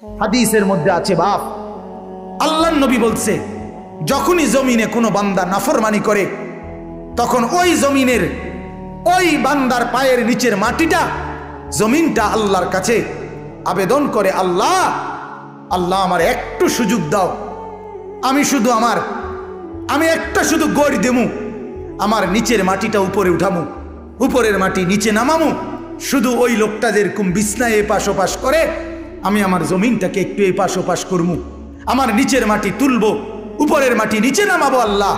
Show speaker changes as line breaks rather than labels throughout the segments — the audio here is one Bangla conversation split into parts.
হাদিসের মধ্যে আছে বাপ, আল্লাহর নবী বলছে যখনই জমিনে কোনো বান্দা নাফরমানি করে তখন ওই জমিনের ওই বান্দার পায়ের নিচের মাটিটা জমিনটা আল্লাহর কাছে আবেদন করে, আল্লাহ আল্লাহ আমার একটু সুযোগ দাও, আমি একটা শুধু গড় দেমু, আমার নিচের মাটিটা উপরে উঠামু, উপরের মাটি নিচে নামামু, শুধু ওই লোকটা যেরকম বিছনায় এপাশ ওপাশ করে আমি আমার জমিনটাকে একটু এপাশ ওপাশ করমু, আমার নিচের মাটি তুলবো, উপরের মাটি নিচে নামাবো, আল্লাহ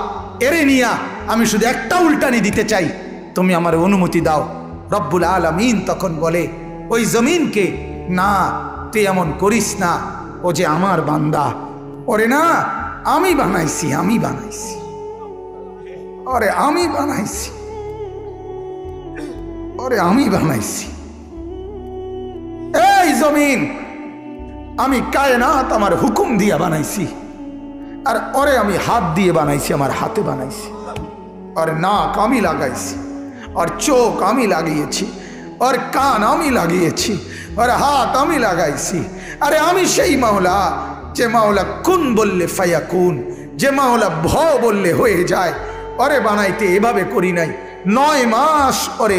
এরে নিয়া আমি শুধু একটা উল্টানি দিতে চাই, তুমি আমার অনুমতি দাও। রব্বুল আলামিন তখন বলে ওই জমিনকে, না তুই এমন করিস না, ও যে আমার বান্দা, ওরে না আমি বানাইছি, এই জমিন আমি কায়নাত আমার হুকুম দিয়ে বানাইছি, আর ওরে আমি হাত দিয়ে বানাইছি, আমার হাতে বানাইছি, আর নাক আমি লাগাইছি, আর চোখ আমি লাগিয়েছি, আর কান আমি লাগিয়েছি, আর হাত আমি লাগাইছি। আরে আমি সেই মাওলা যে মাওলা কুন বললে ফায়াকুন, যে মাওলা ভ বললে হয়ে যায়। ওরে বানাইতে এভাবে করি নাই, 9 মাস ওরে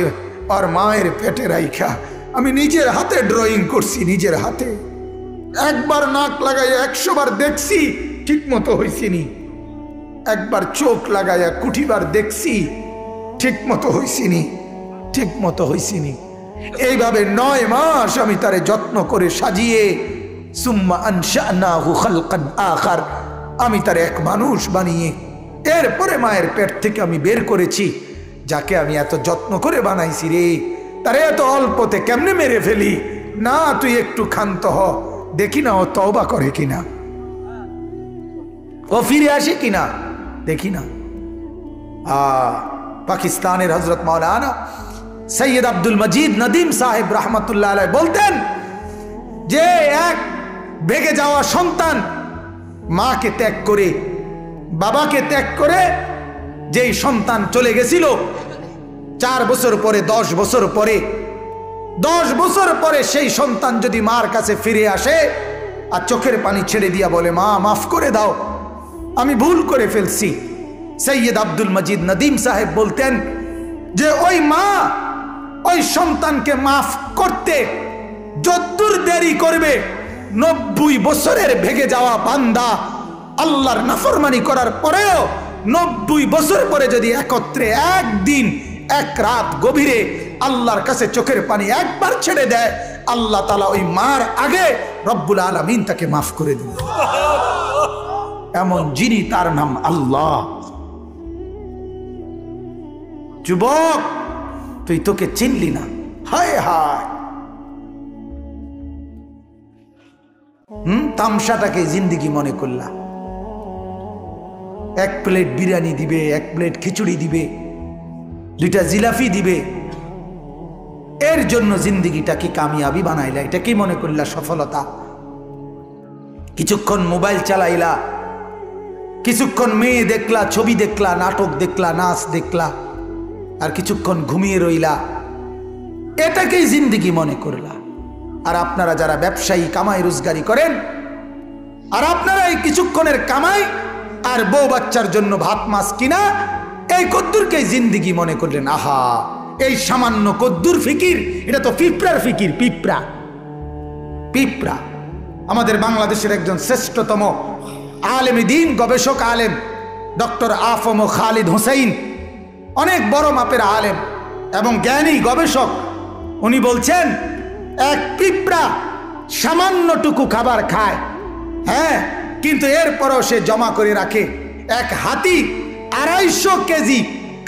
আর মায়ের পেটে রাইখা আমি নিজের হাতে ড্রয়িং করছি, নিজের হাতে একবার নাক লাগাইয়া 100 বার দেখছি, ঠিক মতো হয়েছিনি, একবার চোখ লাগাইয়া কুঠিবার দেখছি, ঠিক মতো হয়েছিনি। এইভাবে 9 মাস আমি তারে যত্ন করে সাজিয়ে সুম্মা আনশানাহু খালকান আখার, আমি তার এক মানুষ বানিয়ে এরপরে মায়ের পেট থেকে আমি বের করেছি। যাকে আমি এত যত্ন করে বানাইছি রে, তারে এত অল্পতে কেমনে মেরে ফেলি? না তুই একটু ক্ষান্ত হ, দেখি না ও তওবা করে কিনা, ও ফিরে আসে কিনা, দেখি না। পাকিস্তানের হজরত মাওলানা সৈয়দ আব্দুল মজিদ নদীম সাহেব রহমতুল্লাহ আলাইহি বলতেন যে এক ভেগে যাওয়া সন্তান মাকে ত্যাগ করে, বাবাকে ত্যাগ করে যেই সন্তান চলে গেছিল, 4 বছর পরে 10 বছর পরে 10 বছর পরে সেই সন্তান যদি মার কাছে ফিরে আসে আর চোখের পানি ছেড়ে দিয়া বলে, মা মাফ করে দাও, আমি ভুল করে ফেলছি, সৈয়দ আব্দুল মজিদ নদীম সাহেব বলতেন যে ওই মা ওই সন্তানকে মাফ করতে যতদূর দেরি করবে, 90 বছরের ভেগে যাওয়া বান্দা আল্লাহর নাফরমানি করার পরেও 90 বছর পরে যদি একত্রে একদিন এক রাত গভীরে আল্লাহর কাছে চোখের পানি একবার ছেড়ে দেয়, আল্লাহ তাআলা ওই মার আগে রব্বুল আলামিন তাকে মাফ করে দিবেন। এমন যিনি, তার নাম আল্লাহ। যুবক তুই তোকে চিনলি না, হায় হায়, তামসাটাকে জিন্দিগি মনে করলা। 1 প্লেট বিরিয়ানি দিবে, 1 প্লেট খিচুড়ি দিবে, 2টা জিলাপি দিবে, এর জন্য জিন্দিগিটাকে কামিয়াবি বানাইলা, এটা কি মনে করলা সফলতা? কিছুক্ষণ মোবাইল চালাইলা, কিছুক্ষণ মেয়ে দেখলা, ছবি দেখলা, নাটক দেখলা, নাচ দেখলা, আর কিছুক্ষণ ঘুমিয়ে রইলা, এটাকেই জিন্দিগি মনে করলা। আর আপনারা যারা ব্যবসায়ী কামাই রোজগারি করেন, আর আপনারা এই কিছুক্ষণের কামাই আর বউ বাচ্চার জন্য ভাত মাছ কিনা, এই কদ্দুরকে জিন্দিগি মনে করলেন। আহা, এই সামান্য কদ্দুর ফিকির, এটা তো পিঁপড়ার ফিকির, পিঁপড়া। আমাদের বাংলাদেশের একজন শ্রেষ্ঠতম আলেম দ্বীন, গবেষক আলেম ডক্টর আফম খালিদ হোসেন, অনেক বড় মাপের আলেম এবং জ্ঞানী গবেষক, উনি বলছেন এক পিঁপড়া সামান্যটুকু খাবার খায়, হ্যাঁ, কিন্তু এরপরও সে জমা করে রাখে। এক হাতি 250 কেজি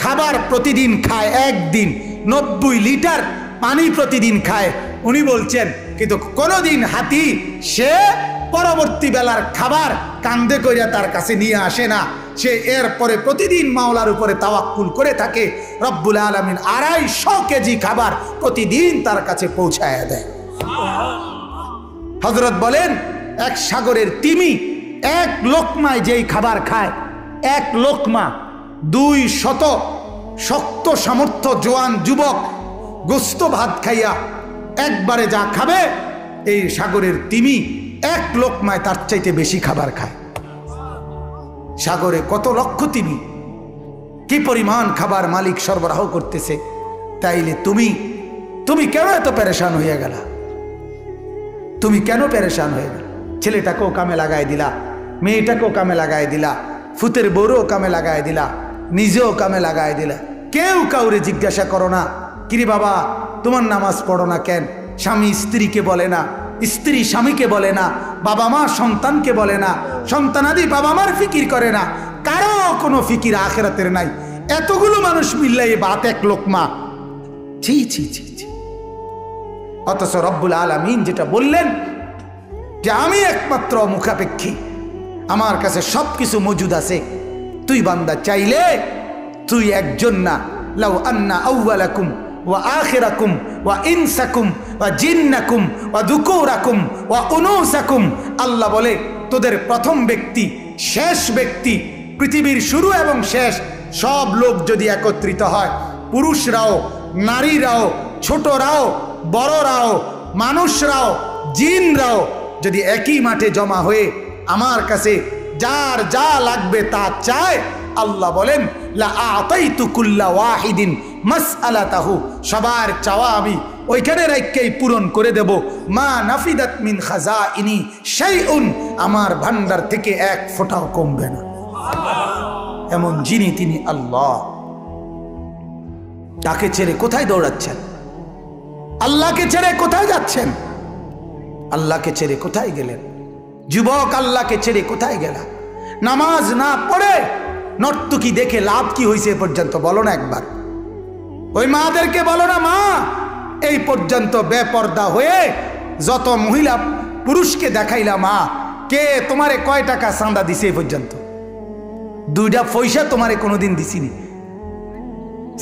খাবার প্রতিদিন খায়, একদিন 90 লিটার পানি প্রতিদিন খায়। উনি বলছেন কিন্তু কোনোদিন হাতি সে পরবর্তী বেলার খাবার কান্দে করিয়া তার কাছে নিয়ে আসে না, সে এরপরে প্রতিদিন মাওলার উপরে তাওয়াক্কুল করে থাকে। রব্বুল আলামিন 250 কেজি খাবার প্রতিদিন তার কাছে পৌঁছায় দেয়। হযরত বলেন এক সাগরের তিমি 1 লোকমায় যেই খাবার খায়, 1 লোকমা 200 শক্ত সামর্থ্য জোয়ান যুবক গোস্ত ভাত খাইয়া একবারে যা খাবে, এই সাগরের তিমি এক লোকমায় তার চাইতে বেশি খাবার খায়। সাগরে কত লক্ষ তিমি, কি পরিমাণ খাবার মালিক সরবরাহ করতেছে। তাইলে তুমি কেন এত পেরেশান হয়ে গেলা? তুমি কেন পেরেশান হয়ে গেল? ছেলেটাকেও কামে লাগাই দিলা, মেয়েটাকেও কামে লাগাই দিলা, ফুতের বউরও কামে লাগাই দিলা, নিজেও কামে লাগাই দিলা। কেউ কাউরে জিজ্ঞাসা করো না, কিরে বাবা তোমার নামাজ পড়ো না কেন? স্বামী স্ত্রীকে বলে না, স্ত্রী স্বামীকে বলে না, বাবা মা সন্তানকে বলে না, সন্তানাদি বাবা মার ফিকির করে না, কারো কোনো ফিকির আখিরাতের নাই। এতগুলো মানুষ মিললে বাত এক লোকমা, ছি ছি ছি ছি। অথচ রব্বুল আলামিন যেটা বললেন যে আমি একমাত্র মুখাপেক্ষী, আমার কাছে সবকিছু মজুদ আছে। তুই বান্দা চাইলে তুই একজন না, লাউ আন্না আউওয়ালাকুম ওয়া আখিরাকুম ওয়া ইনসাকুম ওয়া জিন্নাকুম ওয়া যুকুরাকুম ওয়া উনুসাকুম, আল্লাহ বলে তোদের প্রথম ব্যক্তি, শেষ ব্যক্তি, পৃথিবীর শুরু এবং শেষ সব লোক যদি একত্রিত হয়, পুরুষরাও নারীরাও ছোটরাও বড়রাও মানুষরাও জিনরাও যদি একই মাঠে জমা হয়ে আমার কাছে যার যা লাগবে তা চায়, আল্লাহ বলেন লা আতাইতু কুল্লা ওয়াহিদিন মাসআলাতাহু, সবার চাওয়া আমি ওইখানে রাখকেই পূরণ করে দেব। মা নাফিদাত মিন খাজাইনি শাইউন, আমার ভান্ডার থেকে এক ফোঁটাও কমবে না। এমন যিনি তিনি আল্লাহ। তাকে ছেড়ে কোথায় দৌড়াচ্ছেন? আল্লাহকে ছেড়ে কোথায় যাচ্ছেন? আল্লাহকে ছেড়ে কোথায় গেলেন? যুবক আল্লাহকে ছেড়ে কোথায় গেলা? নামাজ না পড়ে নর্তকী দেখে লাভ কি হয়েছে এ পর্যন্ত বলো না একবার। ওই মাদেরকে বলো না, মা এই পর্যন্ত বেপর্দা হয়ে যত মহিলা পুরুষকে দেখাইলা, মা কে তোমারে কয় টাকা চাঁদা দিছে এই পর্যন্ত? 2টা পয়সা তোমারে কোনোদিন দিছিনি,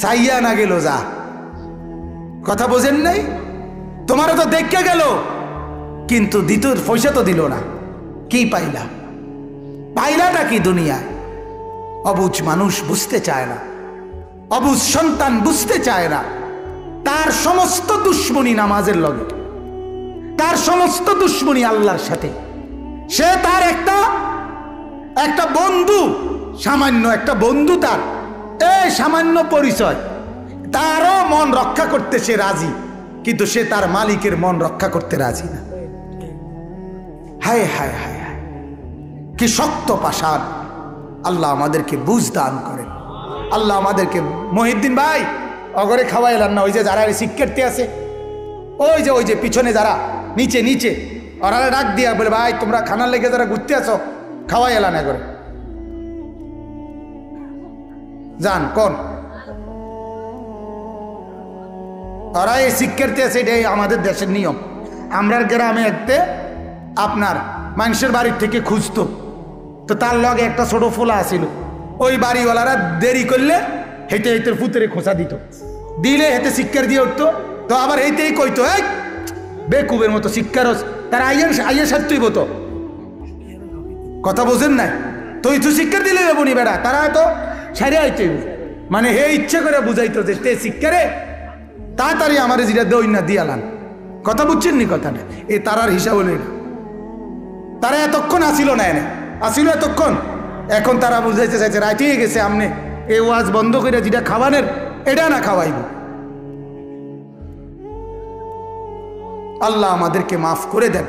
চাইয়া না গেল যা। কথা বোঝেন নাই? তোমারও তো দেখে গেল, কিন্তু দ্বিতীয় পয়সা তো দিল না। কি পাইলা? পাইলাটা কি দুনিয়ায়? অবুঝ মানুষ বুঝতে চায় না, অবুঝ সন্তান বুঝতে চায় না। তার সমস্ত দুশ্মনী নামাজের লগে, তার সমস্ত দুশ্মনী আল্লাহর সাথে। সে তার একটা বন্ধু, সামান্য একটা বন্ধু, তার এই সামান্য পরিচয়, তারও মন রক্ষা করতে সে রাজি, কিন্তু সে তার মালিকের মন রক্ষা করতে রাজি না। হায় হায় হায় হায়, কি শক্ত পাষাণ! আল্লাহ আমাদেরকে বুঝ দান করেন। আল্লাহ আমাদেরকে, মহিউদ্দিন ভাই অগরে খাওয়াইলাম না? ওই যে যারা শিক্ষার্থী আছে, ওই যে পিছনে যারা নিচে নিচে, ওরা ডাক দিয়া বলে, ভাই তোমরা খানার লেগে যারা ঘুরতে আসো, খাওয়াই এলাম একবারে, যান কোন ওরা এই শিক্ষার্থী আছে। এটাই আমাদের দেশের নিয়ম। আমরার গ্রামে একতে আপনার মানুষের বাড়ির থেকে খুঁজতো, তো তার লগে একটা ছোট ফোলা আসিল। ওই বাড়িওয়ালারা দেরি করলে হেঁটে হেঁটে ফুতেরে খোঁচা দিত, দিলে হেঁটে শিক্ষার দিয়ে উঠতো। তো আবার এইতেই কইতো, এই বেকুবের মতো শিক্ষার, তারা আইয়া সারতই বতো। কথা বোঝেন নাই? তুই শিক্ষার দিলে যাবনি বেড়া, তারা তো সারে আইতে, মানে হে ইচ্ছে করে বুঝাইতো যে তে শিক্ষারে তাড়াতাড়ি আমার যেটা দই না দিয়ালান। কথা বুঝছেন নি কথাটা? এ তারার হিসাব হলো না। তারা এতক্ষণ আসিল না, এনে আসিল এতক্ষণ, এখন তারা বুঝাইতে চাইছে রাইতেই গেছে, আমনে এ ওয়াজ বন্ধ করে যেটা খাওয়ানের এটা না খাওয়াইব। আল্লাহ আমাদেরকে মাফ করে দেন।